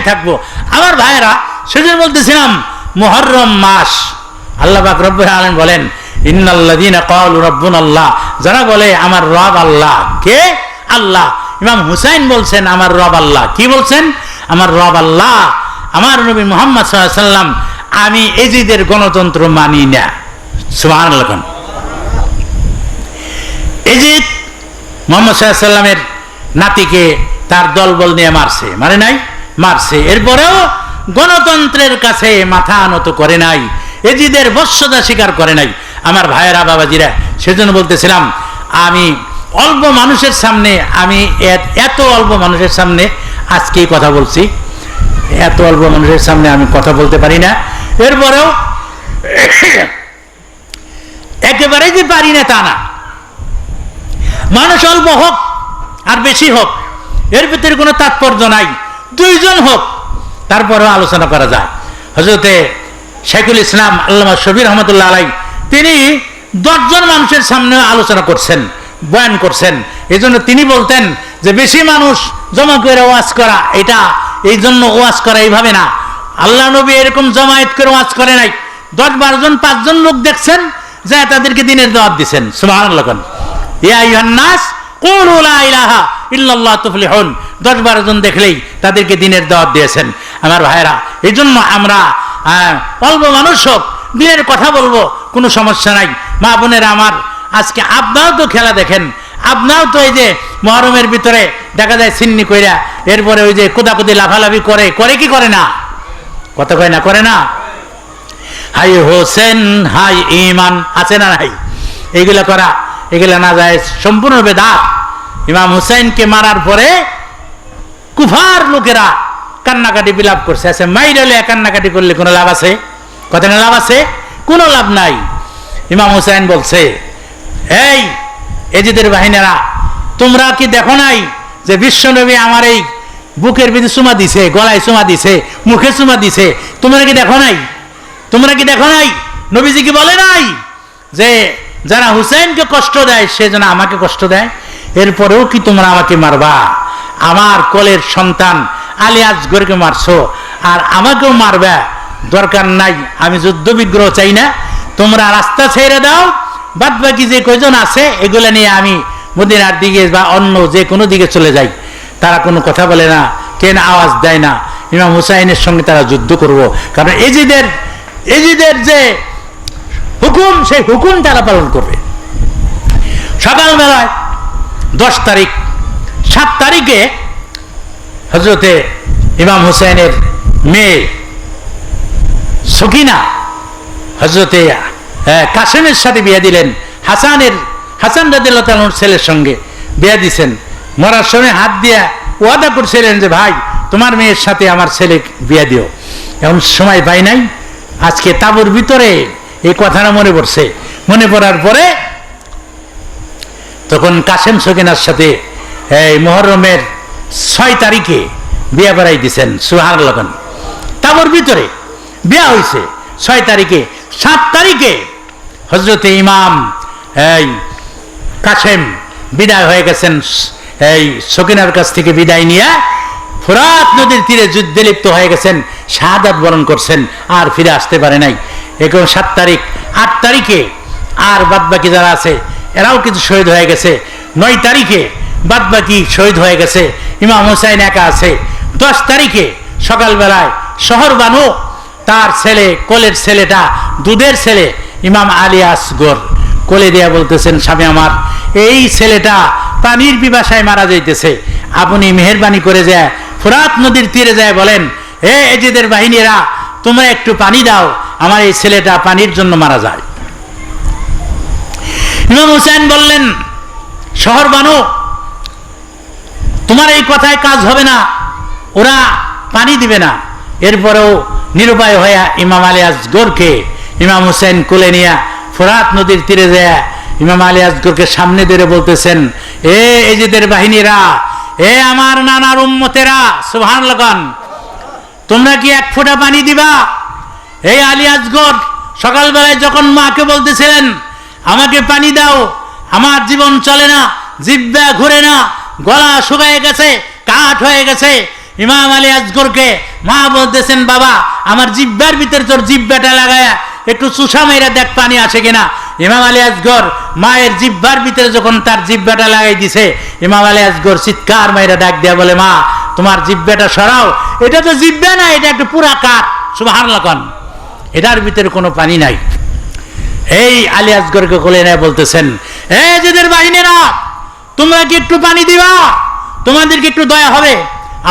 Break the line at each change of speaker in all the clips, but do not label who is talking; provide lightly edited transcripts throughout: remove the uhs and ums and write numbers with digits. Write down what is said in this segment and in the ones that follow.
থাকবো। আমার ভাইয়েরা, সেজন্য বলতেছিলাম মুহররম মাস, আল্লাহ পাক রব্বুল আলামিন বলেন ইন্নাল্লাযীনা ক্বালু রাব্বুনাল্লাহ, যারা বলে আমার রব আল্লাহ। কে? আল্লাহ। ইমাম হুসাইন বলছেন আমার রব আল্লাহ। কি বলছেন? আমার রব আল্লাহ। আমার নবী মুহাম্মদ সাল্লাল্লাহু আলাইহি ওয়াসাল্লাম, আমি এজিদের গণতন্ত্র মানি না। সুবহানাল্লাহ। এজিদ মুহাম্মদ সাল্লাল্লাহু আলাইহি ওয়াসাল্লামের নাতিকে তার দলবল নিয়ে মারছে, মারে নাই? মারছে। এরপরেও গণতন্ত্রের কাছে মাথা নত করে নাই, এজিদের বশ্যতা স্বীকার করে নাই। আমার ভাইয়েরা, বাবাজিরা, সেজন্য বলতেছিলাম আমি অল্প মানুষের সামনে, আমি এত অল্প মানুষের সামনে আজকে কথা বলছি, এত অল্প মানুষের সামনে আমি কথা বলতে পারি না। এরপরেও একেবারে যে পারি না তা না, মানুষ অল্প হোক আর বেশি হোক এর ভিতরে কোনো তাৎপর্য নাই, দুইজন হোক তারপরেও আলোচনা করা যায়। হযরতে শাইখুল ইসলাম আল্লামা শফি রহমতুল্লাহ আলাইহি তিনি 10 জন মানুষের সামনে আলোচনা করছেন, বয়ান করছেন। এই জন্য তিনি বলতেন যে বেশি মানুষ জমা করে ওয়াজ করা, এটা এই জন্য ওয়াজ করা এইভাবে না। আল্লাহ নবী এরকম জমায়েত করে ওয়াজ করে নাই। 10-12 জন 5 জন লোক দেখছেন যে তাদেরকে দিনের দাওয়াত দিবেন। সুবহানাল্লাহ। ইয়া আইয়ুহান নাস কুলু লা ইলাহা ইল্লাল্লাহ তুফলিহুন, 10-12 জন দেখলেই তাদেরকে দিনের দাওয়াত দিয়েছেন। আমার ভাইরা, এই জন্য আমরা অল্প মানুষ হোক দিনের কথা বলবো, কোনো সমস্যা নাই। মা বোনেরা আমার, আজকে আপনারাও তো খেলা দেখেন, আপনারাও তো এই যে মুহররমের ভিতরে দেখা যায় সিন্নি কইরা, এরপরে ওই যে কোদাকুদি লাফালাফি করে, করে কি করে না? কথা কয় না? করে না? হাই হোসেন হাই ঈমান, আছে না নাই? এইগুলা করা, এগুলা না যায়, সম্পূর্ণ বেদাত। ইমাম হুসাইনকে মারার পরে কুফার লোকেরা কান্নাকাটি বিলাপ করছে। আছে মাইরালে কান্নাকাটি করলে কোনো লাভ আছে? কথা না, লাভ আছে? কোনো লাভ নাই। ইমাম হুসাইন বলছে, এই এজিদের বাহিনীরা, তোমরা কি দেখো নাই যে বিশ্বনবী আমার এই বুকের ভিতরে চুমা দিছে, গলায় চুমা দিছে, মুখে চুমা দিছে? তোমরা কি দেখো নাই? তোমরা কি দেখো নাই? নবীজি কি বলে নাই যে যারা হুসাইনকে কষ্ট দেয় সে যেন আমাকে কষ্ট দেয়? এরপরেও কি তোমরা আমাকে মারবা? আমার কোলের সন্তান আলী আসগরকে মারছো, আর আমাকেও মারবে? দরকার নাই, আমি যুদ্ধ বিগ্রহ চাই না। তোমরা রাস্তা ছেড়ে দাও, বাদ বাকি যে কয়জন আছে এগুলো নিয়ে আমি মদিনার দিকে বা অন্য যে কোনো দিকে চলে যাই। তারা কোনো কথা বলে না, কেন আওয়াজ দেয় না। ইমাম হুসাইনের সঙ্গে তারা যুদ্ধ করব, কারণ এজিদের যে হুকুম, সেই হুকুম তারা পালন করবে। সকালবেলায় 10 তারিখ, 7 তারিখে হযরতে ইমাম হুসাইনের মেয়ে সকিনা হযরতে কাসেমের সাথে বিয়ে দিলেন। হাসান রাদিয়াল্লাহু তাআলার ছেলের সঙ্গে বিয়ে দিয়েছেন। মরার সময় হাত দিয়ে ওয়াদা করছিলেন যে ভাই তোমার মেয়ের সাথে আমার ছেলে বিয়ে দিও। এখন সময় পাই নাই, আজকে তাবুর ভিতরে এই কথাটা মনে পড়ছে। মনে পড়ার পরে তখন কাসেম সকিনার সাথে এই মুহররমের 6 তারিখে বিয়ে বাড়াই দিয়েছেন। সুবহানাল্লাহ। তাবুর ভিতরে বিয়ে হয়েছে 6 তারিখে। 7 তারিখে হযরতে ইমাম এই কাসেম বিদায় হয়ে গেছেন, এই সকিনার কাছ থেকে বিদায় নিয়ে ফোরাত নদীর তীরে যুদ্ধে লিপ্ত হয়ে গেছেন, শাহাদাত বরণ করছেন, আর ফিরে আসতে পারে নাই। এখন 7 তারিখ, 8 তারিখে আর বাদবাকি যারা আছে এরাও কিছু শহীদ হয়ে গেছে। 9 তারিখে বাদবাকি শহীদ হয়ে গেছে, ইমাম হুসাইন একা আছে। 10 তারিখে সকালবেলায় শহর বানু তার ছেলে, কোলের ছেলেটা, দুধের ছেলে ইমাম আলী আসগর কোলে দিয়া বলতেছেন, স্বামী আমার এই ছেলেটা পানির পিপাসায় মারা যাইতেছে, আপনি মেহেরবানি করে যায় ফোরাত নদীর তীরে যায় বলেন, হে এজিদের বাহিনীরা তোমরা একটু পানি দাও, আমার এই ছেলেটা পানির জন্য মারা যায়। ইমাম হুসাইন বললেন, শহর বানু তোমার এই কথায় কাজ হবে না, ওরা পানি দিবে না। এরপরেও নিরুপায় হয়ে ইমাম আলী আসগরকে ইমাম হুসাইন কোলে নিয়ে ফোরাত নদীর তীরে যায় ইমাম আলী আসগরকে সামনে ধরে বলতেছেন, এ এজিদের বাহিনীরা, এ আমার নানার উম্মতেরা, সুবহানাল্লাহ, তোমরা কি এক ফোঁটা পানি দিবা? এই আলী আসগর সকালবেলায় যখন মাকে বলতেছিলেন আমাকে পানি দাও, আমার জীবন চলে না, জিহ্বা ঘুরে না, গলা শুকিয়ে গেছে, কাঠ হয়ে গেছে, ইমাম আলী আসগরকে মা বলতেছেন, বাবা আমার জিব্বার ভিতরে তোর জিব্বাটা লাগায়া একটু চুষা মেরে দেখ পানি আসে কিনা। ইমাম আলী আসগর মায়ের জিব্বার ভিতরে যখন তার জিব্বাটা লাগাই দিছে, ইমাম আলী আসগর চিৎকার মাইরা ডাক দেয়া বলে, মা তোমার জিব্বাটা সরাও, এটা তো জিব্বা না, এটা একটা পুরা কাঠ। সুবহানাল্লাহ, এটার ভিতরে কোনো পানি নাই। এই আলী আসগরকে কোলে নেয় বলতেছেন, এজিদের বাহিনীরা, তোমরা কি একটু পানি দিবা? তোমাদেরকে একটু দয়া হবে,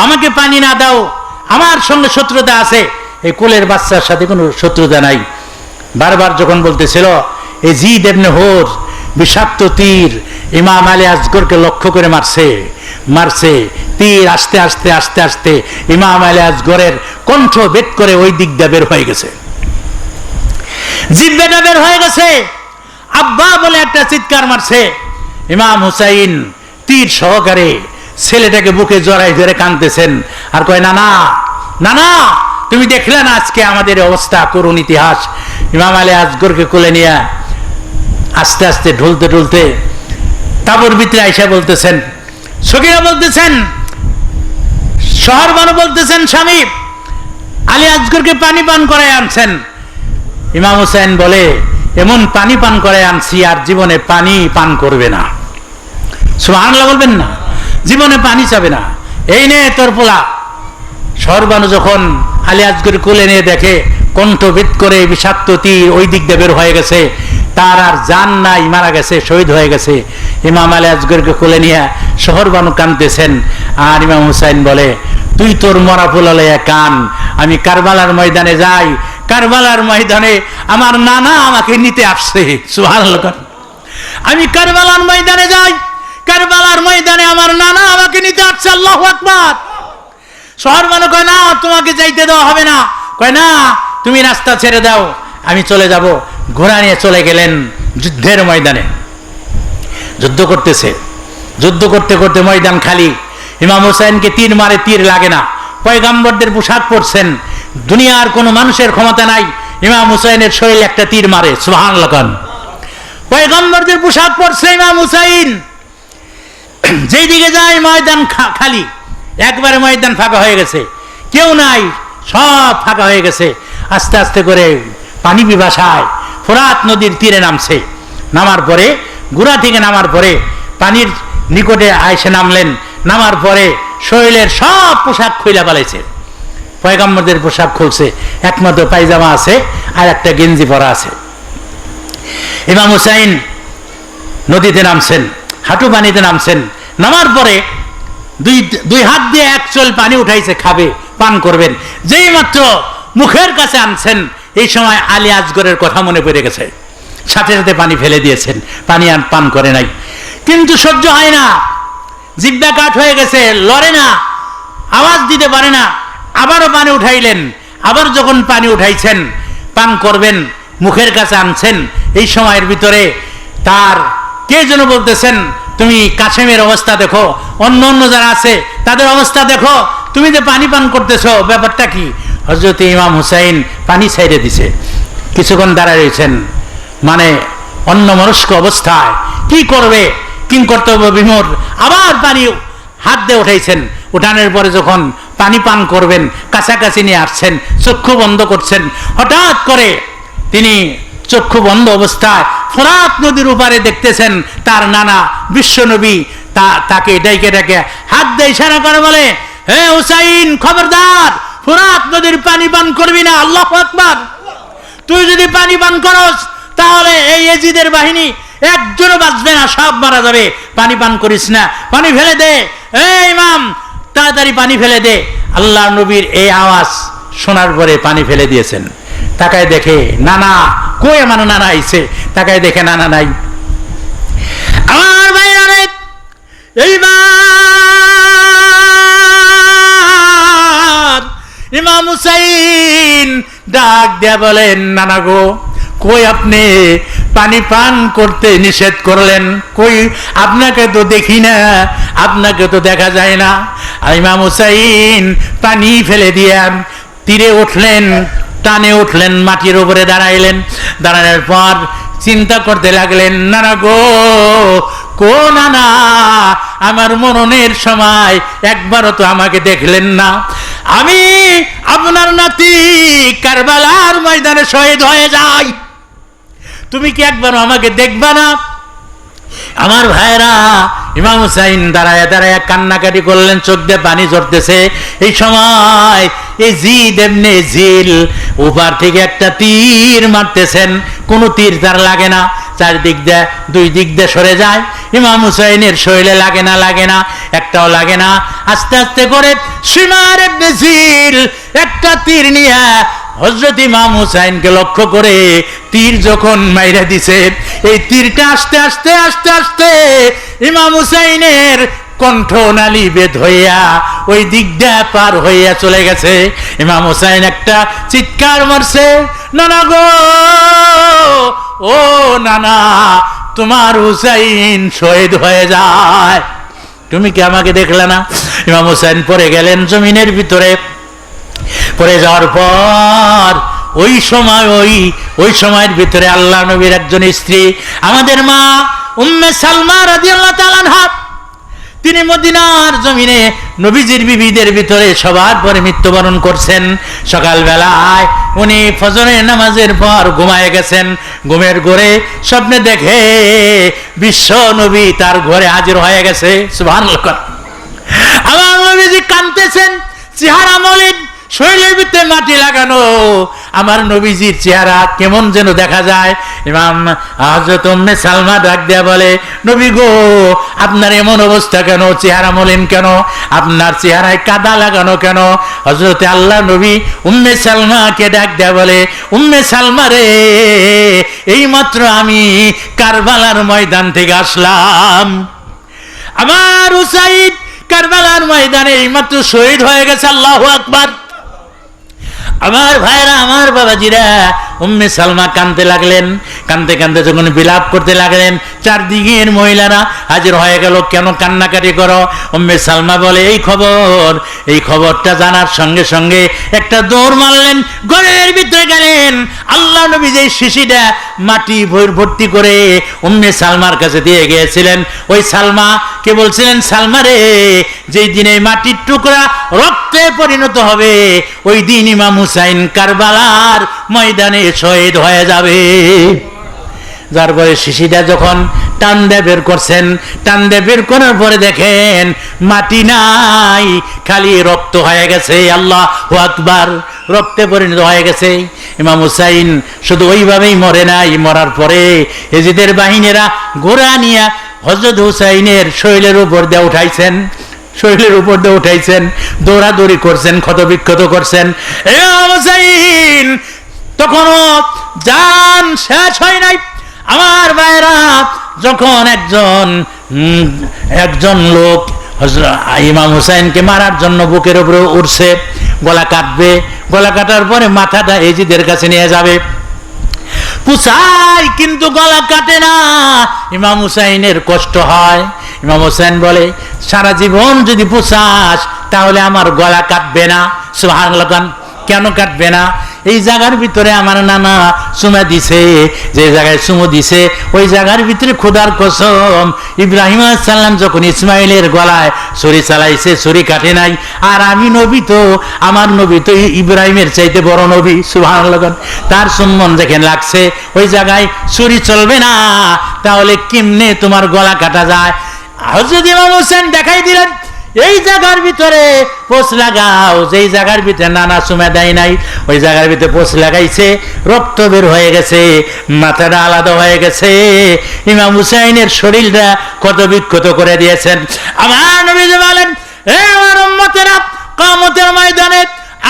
আমাকে পানি না দাও, আমার সঙ্গে শত্রুতা আছে। এই কোলের বাচ্চার সাথে কোনো শত্রুতা নাই। বারবার যখন বলতেছিল, এই জিদ ইবনে হুর বিষাক্ত তীর ইমাম আলী আসগরকে লক্ষ্য করে মারছে। তীর আস্তে আস্তে আস্তে আস্তে ইমাম আলী আসগরের কণ্ঠ ভেদ করে ওই দিক দিয়ে বের হয়ে গেছে, জিব্বাটা বের হয়ে গেছে। আব্বা বলে একটা চিৎকার মারছে। ইমাম হুসাইন তীর সহকারে ছেলেটাকে বুকে জড়াই ধরে কাঁদতেছেন আর কয়, নানা নানা, তুমি দেখলে না আজকে আমাদের অবস্থা, করুণ ইতিহাস। ইমাম আলী আসগরকে কোলে নিয়ে আস্তে আস্তে ঢুলতে ঢুলতে তাবুর ভিতরে আইসা বলতেছেন, সগীরা বলতেছেন, শহর বানু বলতেছেন, স্বামী আলী আসগরকে পানি পান করে আনছেন। ইমাম হুসাইন বলে, এমন পানি পান করে আনছি আর জীবনে পানি পান করবে না। সুবহানাল্লাহ বলবেন না, জীবনে পানি চাবে না। এই নে তোর পোলা। শহরবানু যখন আলী আসগর কোলে নিয়ে দেখে কণ্ঠভেদ করে বিষাক্ত তীর ওই দিক দিয়ে বের হয়ে গেছে, তার আর জান নাই, মারা গেছে, শহীদ হয়ে গেছে। ইমাম আলী আসগরকে কোলে নিয়ে শহরবানু কাঁদতেছেন। আর ইমাম হুসাইন বলে, তুই তোর মরা পোলা লইয়া কান, আমি কারবালার ময়দানে যাই, কারবালার ময়দানে আমার নানা আমাকে নিতে আসছে। সুবহানাল্লাহ, আমি কারবালার ময়দানে যাই, কারবালার ময়দানে আমার নানা আমাকে নিতে আসছে। আল্লাহু আকবার। শহরবানু কয়, না তোমাকে যাইতে দেওয়া হবে না। কয়, না তুমি রাস্তা ছেড়ে দাও, আমি চলে যাব। ঘোড়া নিয়ে চলে গেলেন যুদ্ধের ময়দানে। যুদ্ধ করতেছে, যুদ্ধ করতে করতে ময়দান খালি। ইমাম হুসাইনকে তীর মারে, তীর লাগে না। পয়গম্বরদের পোশাক পরছেন, দুনিয়ার কোনো মানুষের ক্ষমতা নাই ইমাম হুসাইনের শরীর একটা তীর মারে। সুবহানাল্লাহ। পয়গম্বরদের পোশাক পরছে ইমাম হুসাইন, যেই দিকে যায় ময়দান খালি, একবারে ময়দান ফাঁকা হয়ে গেছে, কেউ নাই, সব ফাঁকা হয়ে গেছে। আস্তে আস্তে করে পানি পিপাসায় ফোরাত নদীর তীরে নামছে। নামার পরে, গুড়া থেকে নামার পরে পানির নিকটে আইসে নামলেন। নামার পরে শরীরের সব পোশাক খুইলা পালাইছে। পয়গম্বরদের পোশাক খুলছে, একমাত্র পায়জামা আছে আর একটা গেঞ্জি পরা আছে। ইমাম হুসাইন নদীতে নামছেন, হাঁটু পানিতে নামছেন। নামার পরে দুই হাত দিয়ে এক চোল পানি উঠাইছে, খাবে, পান করবেন। যেই মাত্র মুখের কাছে আনছেন, এই সময় আলী আসগরের কথা মনে পড়ে গেছে, সাথে সাথে পানি ফেলে দিয়েছেন, পানি আর পান করে নাই। কিন্তু সহ্য হয় না, জিব্বা কাঠ হয়ে গেছে, লড়ে না, আওয়াজ দিতে পারে না। আবারও পানি উঠাইলেন। আবার যখন পানি উঠাইছেন, পান করবেন, মুখের কাছে আনছেন, এই সময়ের ভিতরে তার কে যেন বলতেছেন, তুমি কাশেমের অবস্থা দেখো, অন্য অন্য যারা আছে তাদের অবস্থা দেখো, তুমি যে পানি পান করতেছ, ব্যাপারটা কি? হযরত ইমাম হুসাইন পানি ছাইড়ে দিছে, কিছুক্ষণ দাঁড়ায় রয়েছেন, মানে অন্যমনস্ক অবস্থায়, কি করবে, কি কর্তব্য বিমূঢ়। আবার পানি হাত দিয়ে উঠাইছেন। উঠানোর পরে যখন পানি পান করবেন, কাছাকাছি নিয়ে আসছেন, চক্ষু বন্ধ করছেন। হঠাৎ করে তিনি চক্ষু বন্ধ অবস্থায় ফোরাত নদীর উপরে দেখতেছেন তার নানা বিশ্বনবী তাকে ডাইকে ডাকে হাত দিয়ে ইশারা করে বলে, হে হুসাইন, খবরদার, ফোরাত নদীর পানি পান করবি না। আল্লাহু আকবার। তুই যদি পানি পান করস, তাহলে এই ইয়াজিদের বাহিনী একজনও বাঁচবে না, সব মারা যাবে। পানি পান করিস না, পানি ফেলে দে। এই ইমাম, তাড়াতাড়ি পানি ফেলে দে। আল্লাহ নবীর এই আওয়াজ শোনার পরে পানি ফেলে দিয়েছেন। তাকায় দেখে নানা কই, আমার নানা আইছে। তাকায় দেখে নানা নাই। আমার ভাইরা, এইবার ইমাম হুসাইন ডাক দিয়া বলেন, নানা গো, কই আপনি পানি পান করতে নিষেধ করলেন? কই, আপনাকে তো দেখি না, আপনাকে তো দেখা যায় না। ইমাম হুসাইন পানি ফেলে দিয়ে তীরে উঠলেন, টানে উঠলেন, মাটির উপরে দাঁড়াইলেন। দাঁড়ানোর পর চিন্তা করতে লাগলেন, নানা গো, কো নানা, আমার মরণের সময় একবারও তো আমাকে দেখলেন না। আমি আপনার নাতি কারবালার ময়দানে শহীদ হয়ে যাই, তুমি কি একবারও আমাকে দেখবা না? আমার ভাইরা, ইমাম হুসাইন দাঁড়ায় দাঁড়ায় কান্নাকাটি করলেন, চোখ দিয়ে পানি ঝরতেছে। এই সময় এই জিদ এমনি জিল উপর থেকে একটা তীর মারতেছেন, কোনো তীর তার লাগে না, চারদিক দিয়ে দুই দিক দিয়ে সরে যায়। ইমাম হুসাইনের শরীরে লাগে না, একটাও লাগে না। আস্তে আস্তে করে সিমার এমনি জিল একটা তীর নিয়ে হযরত ইমাম হুসাইনকে লক্ষ্য করে তীর যখন মাইরা দিছে, এই তীরটা আস্তে আস্তে আস্তে আস্তে ইমাম হুসাইনের কণ্ঠনালী বেদ হইয়া ওই দিকটা পার হইয়া চলে গেছে। ইমাম হুসাইন একটা চিৎকার মারছে, নানা গো, ও নানা, তোমার হুসাইন শহীদ হয়ে যায়, তুমি কি আমাকে দেখলে না? ইমাম হুসাইন পড়ে গেলেন জমিনের ভিতরে। পড়ে যাওয়ার পর ওই সময়ের ভিতরে আল্লাহ নবীর একজন স্ত্রী, আমাদের মা উম্মে সালমা রাদিয়াল্লাহু তাআলা আনহা, তিনি মদিনার জমিনে নবীজির বিবিদের ভিতরে সবার পরে মৃত্যুবরণ করছেন। সকালবেলায় উনি ফজরের নামাজের পর ঘুমায় গেছেন। ঘুমের ঘরে স্বপ্নে দেখে বিশ্ব নবী তার ঘরে হাজির হয়ে গেছে। সুবহানাল্লাহ। আমার নবীজি কাঁদতেছেন, চেহারা মলিন, শরীরের ভিতরে মাটি লাগানো, আমার নবীজির চেহারা কেমন যেন দেখা যায়। ইমাম হযরত উম্মে সালমা ডাক দেয়া বলে, নবী গো, আপনার এমন অবস্থা কেন? চেহারা মলিন কেন? আপনার চেহারায় কাদা লাগানো কেন? হযরত আল্লাহ নবী উম্মে সালমাকে ডাক দেয়া বলে, উম্মে সালমা রে, এইমাত্র আমি কারবালার ময়দান থেকে আসলাম। আমার হুসাইন কারবালার ময়দানে এইমাত্র শহীদ হয়ে গেছে। আল্লাহু আকবার। আমার ভাইরা, আমার বাবাজিরা, উম্মে সালমা কাঁদতে লাগলেন। কাঁদতে কাঁদতে যখন বিলাপ করতে লাগলেন, চারদিকের মহিলারা হাজির হয়ে গেল, কেন কান্নাকাটি করো? উম্মে সালমা বলে, এই খবরটা জানার সঙ্গে সঙ্গে একটা দৌড় মারলেন, ঘরের ভিতরে গেলেন। আল্লাহ নবী যে শিশিটা মাটি ভর্তি করে উম্মে সালমার কাছে দিয়ে গিয়েছিলেন, ওই সালমা কে বলছিলেন, সালমা রে, যেই দিনে মাটির টুকরা রক্তে পরিণত হবে, ওই দিন ইমাম হুসাইন কারবালার ময়দানে শহীদ হয়ে যাবে। যার পরে শিশিটা যখন টান দিয়ে বের করছেন, টান দিয়ে বের করার পরে দেখেন মাটি নাই, খালি রক্ত হয়ে গেছে। আল্লাহু আকবার। রক্তে পরিণত হয়ে গেছে। ইমাম হুসাইন শুধু ওইভাবেই মরে নাই, মরার পরে এজিদের বাহিনীরা ঘোড়া নিয়ে হযরত হুসাইনের শরীরের উপর দিয়ে উঠাইছেন, দৌড়াদৌড়ি করছেন, ক্ষতবিক্ষত করছেন। ইমাম হুসাইন তখনও জান শেষ হয় নাই। আমার ভাইরা, যখন একজন লোক ইমাম হুসাইনকে মারার জন্য বুকের উপরে উঠছে, গলা কাটবে, গলা কাটার পরে মাথাটা এজিদের কাছে নিয়ে যাবে, পুছায় কিন্তু গলা কাটে না। ইমাম হুসাইনের কষ্ট হয়। ইমাম হুসাইন বলে, সারা জীবন যদি পুছাস তাহলে আমার গলা কাটবে না। সুবহানাল্লাহ। কেন কাটবে না? এই জায়গার ভিতরে আমার নানা চুমা দিছে, যে জায়গায় চুমু দিছে ওই জায়গার ভিতরে খোদার কসম, ইব্রাহিম আলাইহিস সালাম যখন ইসমাইলের গলায় ছুরি চালাইছে, ছুরি কাটে নাই। আর আমি নবী তো, আমার নবী তো ইব্রাহিমের চাইতে বড় নবী। সুবহানাল্লাহ। তার সম্মান যেখানে লাগছে ওই জায়গায় ছুরি চলবে না, তাহলে কেমনে তোমার গলা কাটা যায়? হযরত ইমাম হোসেন দেখাই দিলেন, এই জায়গার ভিতরে পোষ লাগাও। যেই জায়গার ভিতরে নানা চুমা দেয় নাই ওই জায়গার ভিতরে পোষ লাগাইছে, রক্ত বের হয়ে গেছে, মাথাটা আলাদা হয়ে গেছে। ইমাম হুসাইনের শরীরটা কত বিক্ষত করে দিয়েছেন। আমার নবী বলেন, হে আমার উম্মতেরা, কিয়ামতের ময়দানে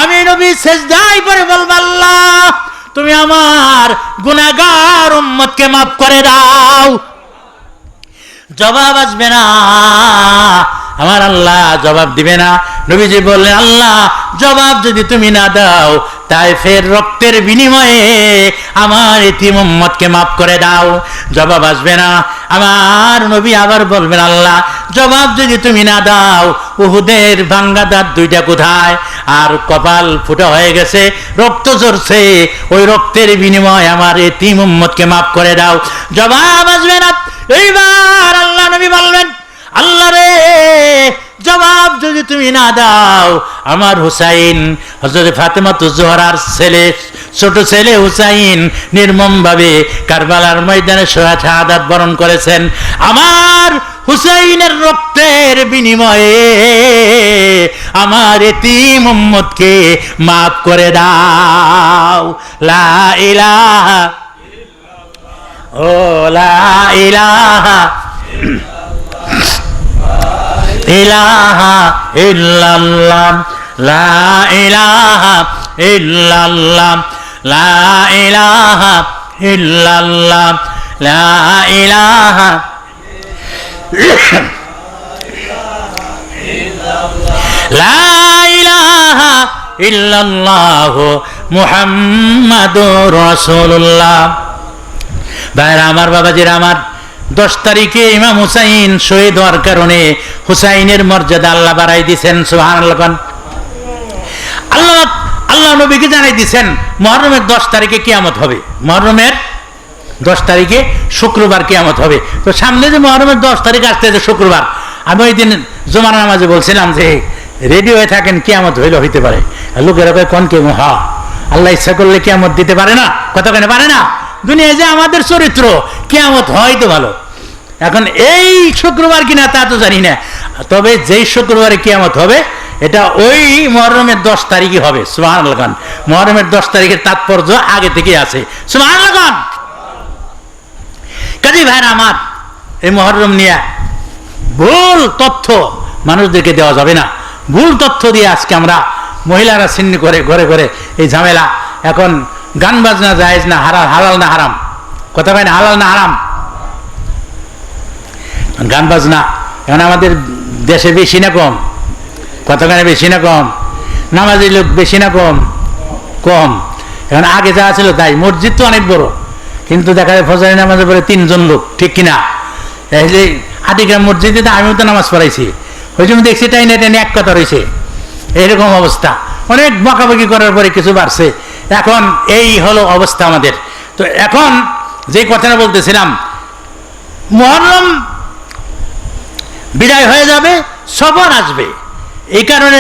আমি নবী সিজদায় পড়ে বলবো, আল্লাহ তুমি আমার গুনাহগার উম্মতকে মাফ করে দাও। জবাব আসবে না, আমার আল্লাহ জবাব দিবে না। নবীজি বললেন, আল্লাহ জবাব যদি তুমি না দাও, তাই ফের রক্তের বিনিময়ে আমার এতিম উম্মতকে মাফ করে দাও। জবাব আসবে না। আমার নবী আবার বলবেন, আল্লাহ জবাব যদি তুমি না দাও, উহুদের ভাঙ্গা দাঁত দুইটা কোথায়? আর কপাল ফুটা হয়ে গেছে, রক্ত ঝরছে, ওই রক্তের বিনিময়ে আমার এতিম উম্মতকে মাফ করে দাও। জবাব আসবে না। এইবার আল্লাহ নবী বলবেন, আল্লাহ রে তুমি না দাও আমার হুসাইন, হযরত ফাতেমা জোহরার ছেলে, ছোট ছেলে হুসাইন নির্মমভাবে কারবালার ময়দানে শাহাদাত বরণ করেছেন। আমার হুসাইনের রক্তের বিনিময়ে আমার এতিম উম্মতকে মাফ করে দাও। লা ইলাহা, ও লা ইলাহা ইলাহা ইল্লাল্লাহ, লা ইলাহা ইল্লাল্লাহ, লা ইলাহা ইল্লাল্লাহ, লা ইলাহা লা ইলাহা ইল্লাল্লাহ মুহাম্মাদুর রাসূলুল্লাহ। ভাইরা আমার, বাবাজিরা আমার, 10 তারিখে ইমাম হুসাইন শহীদ হওয়ার কারণে হুসাইনের মর্যাদা আল্লাহ বাড়াই দিয়েছেন। সুবহানাল্লাহ। আল্লাহ নবীকে জানাই দিয়েছেন মুহররমের 10 তারিখে কিয়ামত হবে। মুহররমের 10 তারিখে শুক্রবার কিয়ামত হবে। তো সামনে যে মুহররমের 10 তারিখ আসতে যে শুক্রবার, আমি ওই দিন জুমার নামাজে বলছিলাম যে রেডি হয়ে থাকেন, কিয়ামত হইতে পারে। লোকেরা কয় কোন কেমন? হ্যাঁ, আল্লাহ ইচ্ছা করলে কিয়ামত দিতে পারে না? কথা কেন পারে না? দুনিয়ায় যে আমাদের চরিত্র, কিয়ামত হয় তো ভালো। এখন এই শুক্রবার কিনা তা তো জানি না, তবে যেই শুক্রবারে কিয়ামত হবে এটা ওই মুহররমের 10 তারিখে হবে। সুবহানাল্লাহ। মুহররমের 10 তারিখের তাৎপর্য আগে থেকে আছে। সুবহানাল্লাহ। কাজী ভাইরা আমার, এই মুহররম নিয়ে ভুল তথ্য মানুষদেরকে দেওয়া যাবে না। ভুল তথ্য দিয়ে আজকে আমরা মহিলারা ছিন্ন করে ঘরে ঘরে এই ঝামেলা। এখন গান বাজনা জায়েজ না হালাল না হারাম? কথা হয় না, হালাল না হারাম? গান বাজনা এখন আমাদের দেশে বেশি না কম? কতখানে বেশি না কম? নামাজি লোক বেশি না কম? কম। এখন আগে যা ছিল তাই। মসজিদ তো অনেক বড়, কিন্তু দেখা যায় ফজরের নামাজে পড়ে 3 জন লোক, ঠিক কিনা? এই যে আটিগ্রাম মসজিদে তো আমিও তো নামাজ পড়াইছি, ওই জন্য দেখছি টাইনে টাইনে এক কথা রয়েছে। এরকম অবস্থা, অনেক বকাবকি করার পরে কিছু বাড়ছে। এখন এই হলো অবস্থা আমাদের। তো এখন যে কথাটা বলতেছিলাম, মুহররম বিদায় হয়ে যাবে, সফর আসবে। এই কারণে